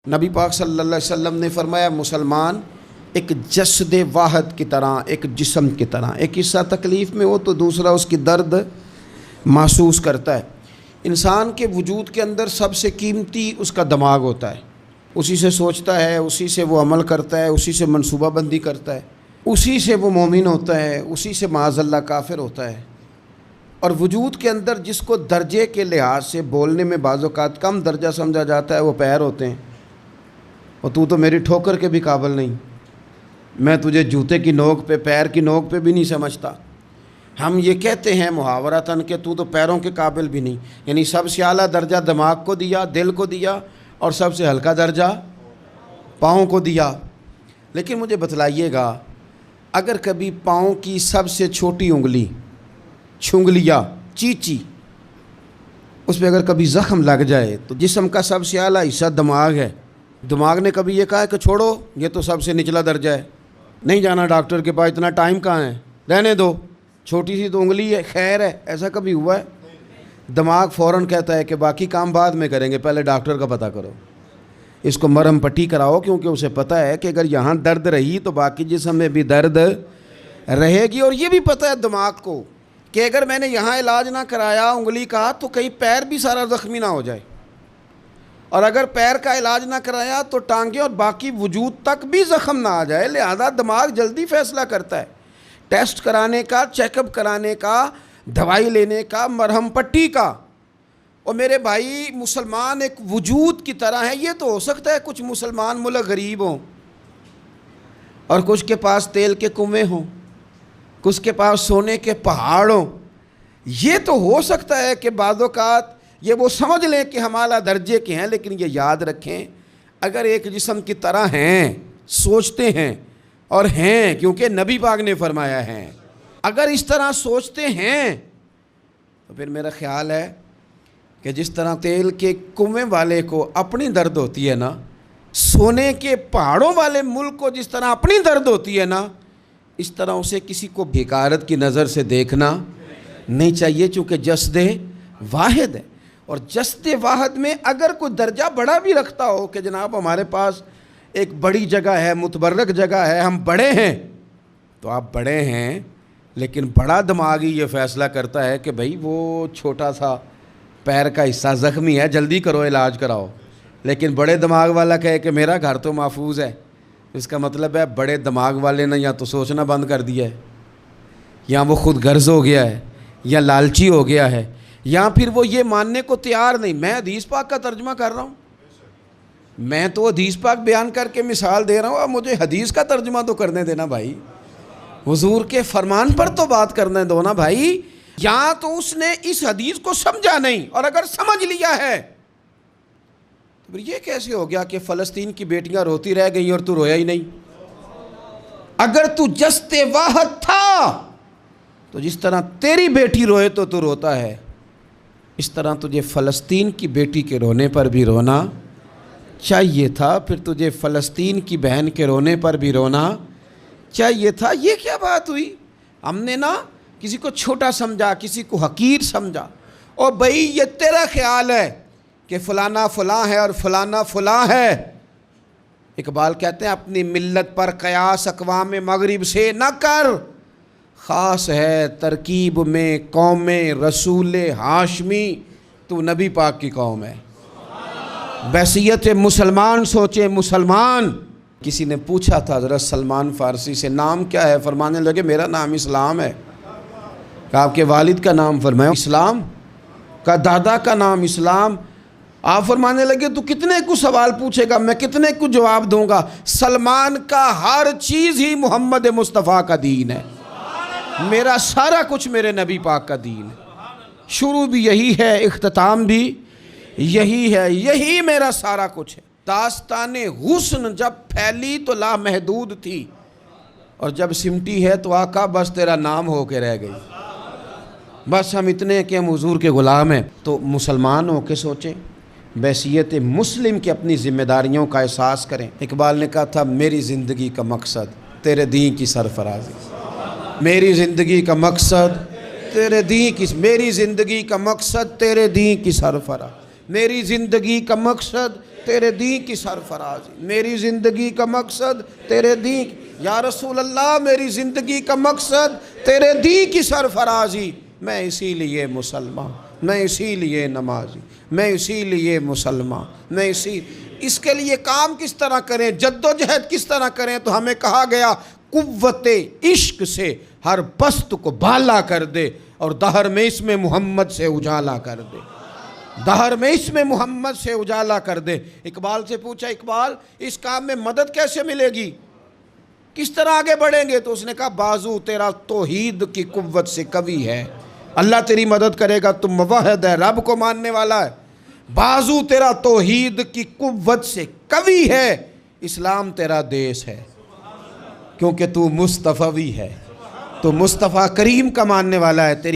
نبی پاک صلی اللہ علیہ وسلم نے فرمایا مسلمان ایک جسد واحد کی طرح، ایک جسم کی طرح، ایک حصہ تکلیف میں ہو تو دوسرا اس کی درد محسوس کرتا ہے۔ انسان کے وجود کے اندر سب سے قیمتی اس کا دماغ ہوتا ہے، اسی سے سوچتا ہے، اسی سے وہ عمل کرتا ہے، اسی سے منصوبہ بندی کرتا ہے، اسی سے وہ مومن ہوتا ہے، اسی سے معاذ اللہ کافر ہوتا ہے۔ اور وجود کے اندر جس کو درجے کے لحاظ سے بولنے میں بعض اوقات کم درجہ سمجھا جاتا ہے وہ پیر ہوتے ہیں۔ اور تو میری ٹھوکر کے بھی قابل نہیں، میں تجھے جوتے کی نوک پہ، پیر کی نوک پہ بھی نہیں سمجھتا۔ ہم یہ کہتے ہیں محاورتاً کہ تو پیروں کے قابل بھی نہیں، یعنی سب سے اعلیٰ درجہ دماغ کو دیا، دل کو دیا، اور سب سے ہلکا درجہ پاؤں کو دیا۔ لیکن مجھے بتلائیے گا، اگر کبھی پاؤں کی سب سے چھوٹی انگلی چھنگلیا چیچی اس پہ اگر کبھی زخم لگ جائے تو جسم کا سب سے اعلیٰ حصہ دماغ ہے، دماغ نے کبھی یہ کہا ہے کہ چھوڑو یہ تو سب سے نچلا درجہ ہے، نہیں جانا ڈاکٹر کے پاس، اتنا ٹائم کہاں ہے، رہنے دو، چھوٹی سی تو انگلی ہے، خیر ہے؟ ایسا کبھی ہوا ہے؟ دماغ فوراً کہتا ہے کہ باقی کام بعد میں کریں گے، پہلے ڈاکٹر کا پتہ کرو، اس کو مرہم پٹی کراؤ، کیونکہ اسے پتہ ہے کہ اگر یہاں درد رہی تو باقی جسم میں بھی درد رہے گی۔ اور یہ بھی پتہ ہے دماغ کو کہ اگر میں نے یہاں علاج نہ کرایا انگلی کا تو کہیں پیر بھی سارا زخمی نہ ہو جائے، اور اگر پیر کا علاج نہ کرایا تو ٹانگیں اور باقی وجود تک بھی زخم نہ آ جائے۔ لہذا دماغ جلدی فیصلہ کرتا ہے، ٹیسٹ کرانے کا، چیک اپ کرانے کا، دوائی لینے کا، مرہم پٹی کا۔ اور میرے بھائی مسلمان ایک وجود کی طرح ہے۔ یہ تو ہو سکتا ہے کچھ مسلمان ملک غریب ہوں اور کچھ کے پاس تیل کے کنویں ہوں، کچھ کے پاس سونے کے پہاڑ ہوں، یہ تو ہو سکتا ہے کہ بعض اوقات یہ وہ سمجھ لیں کہ ہم اعلیٰ درجے کے ہیں، لیکن یہ یاد رکھیں اگر ایک جسم کی طرح ہیں، سوچتے ہیں اور ہیں، کیونکہ نبی پاک نے فرمایا ہے، اگر اس طرح سوچتے ہیں تو پھر میرا خیال ہے کہ جس طرح تیل کے کنویں والے کو اپنی درد ہوتی ہے نا، سونے کے پہاڑوں والے ملک کو جس طرح اپنی درد ہوتی ہے نا، اس طرح اسے کسی کو حقارت کی نظر سے دیکھنا نہیں چاہیے، چونکہ جسد واحد ہے۔ اور جسد واحد میں اگر کوئی درجہ بڑا بھی رکھتا ہو کہ جناب ہمارے پاس ایک بڑی جگہ ہے، متبرک جگہ ہے، ہم بڑے ہیں، تو آپ بڑے ہیں، لیکن بڑا دماغ ہی یہ فیصلہ کرتا ہے کہ بھئی وہ چھوٹا سا پیر کا حصہ زخمی ہے، جلدی کرو، علاج کراؤ۔ لیکن بڑے دماغ والا کہے کہ میرا گھر تو محفوظ ہے، اس کا مطلب ہے بڑے دماغ والے نے یا تو سوچنا بند کر دیا ہے، یا وہ خود غرض ہو گیا ہے، یا لالچی ہو گیا ہے، یا پھر وہ یہ ماننے کو تیار نہیں۔ میں حدیث پاک کا ترجمہ کر رہا ہوں، میں تو حدیث پاک بیان کر کے مثال دے رہا ہوں، اب مجھے حدیث کا ترجمہ تو کرنے دینا بھائی، حضور کے فرمان پر تو بات کرنے دو نا بھائی۔ یا تو اس نے اس حدیث کو سمجھا نہیں، اور اگر سمجھ لیا ہے تو پھر یہ کیسے ہو گیا کہ فلسطین کی بیٹیاں روتی رہ گئیں اور تو رویا ہی نہیں؟ اگر تو جسد واحد تھا تو جس طرح تیری بیٹی روئے تو روتا ہے، اس طرح تجھے فلسطین کی بیٹی کے رونے پر بھی رونا چاہیے تھا، پھر تجھے فلسطین کی بہن کے رونے پر بھی رونا چاہیے تھا۔ یہ کیا بات ہوئی؟ ہم نے نا کسی کو چھوٹا سمجھا، کسی کو حقیر سمجھا، اور بھئی یہ تیرا خیال ہے کہ فلانا فلاں ہے اور فلانا فلاں ہے۔ اقبال کہتے ہیں اپنی ملت پر قیاس اقوام مغرب سے نہ کر، خاص ہے ترکیب میں قوم رسول ہاشمی، تو نبی پاک کی قوم ہے۔ بحثیت مسلمان سوچے مسلمان۔ کسی نے پوچھا تھا حضرت سلمان فارسی سے نام کیا ہے، فرمانے لگے میرا نام اسلام ہے۔ کہا آپ کے والد کا نام؟ فرمایا اسلام۔ کہا دادا کا نام اسلام۔ آپ فرمانے لگے تو کتنے کو سوال پوچھے گا، میں کتنے کو جواب دوں گا؟ سلمان کا ہر چیز ہی محمد مصطفیٰ کا دین ہے، میرا سارا کچھ میرے نبی پاک کا دین ہے، شروع بھی یہی ہے، اختتام بھی یہی ہے، یہی میرا سارا کچھ ہے۔ داستان حسن جب پھیلی تو لامحدود تھی، اور جب سمٹی ہے تو آقا بس تیرا نام ہو کے رہ گئی۔ بس ہم اتنے کہ ہم حضور کے غلام ہیں۔ تو مسلمان ہو کے سوچیں، بحیثیت مسلم کے اپنی ذمہ داریوں کا احساس کریں۔ اقبال نے کہا تھا میری زندگی کا مقصد تیرے دین کی سرفرازی، میری زندگی کا مقصد تیرے دین کی، میری زندگی کا مقصد تیرے دین کی سرفراز، میری زندگی کا مقصد تیرے دین کی سرفرازی، میری زندگی کا مقصد تیرے دین یا رسول اللہ، میری زندگی کا مقصد تیرے دین کی سرفرازی، میں اسی لیے مسلمان، میں اسی لیے نمازی، میں اسی لیے مسلمان، میں اس کے لیے کام کس طرح کریں، جد و جہد کس طرح کریں؟ تو ہمیں کہا گیا قوت عشق سے ہر پست کو بالا کر دے اور دہر میں اس میں محمد سے اجالا کر دے، دہر میں اس میں محمد سے اجالا کر دے۔ اقبال سے پوچھا، اقبال اس کام میں مدد کیسے ملے گی، کس طرح آگے بڑھیں گے؟ تو اس نے کہا بازو تیرا توحید کی قوت سے قوی ہے، اللہ تیری مدد کرے گا، تم موحد ہے، رب کو ماننے والا ہے، بازو تیرا توحید کی قوت سے قوی ہے، اسلام تیرا دیس ہے، کیونکہ تو مصطفی ہے، تو مصطفیٰ کریم کا ماننے والا ہے، تیری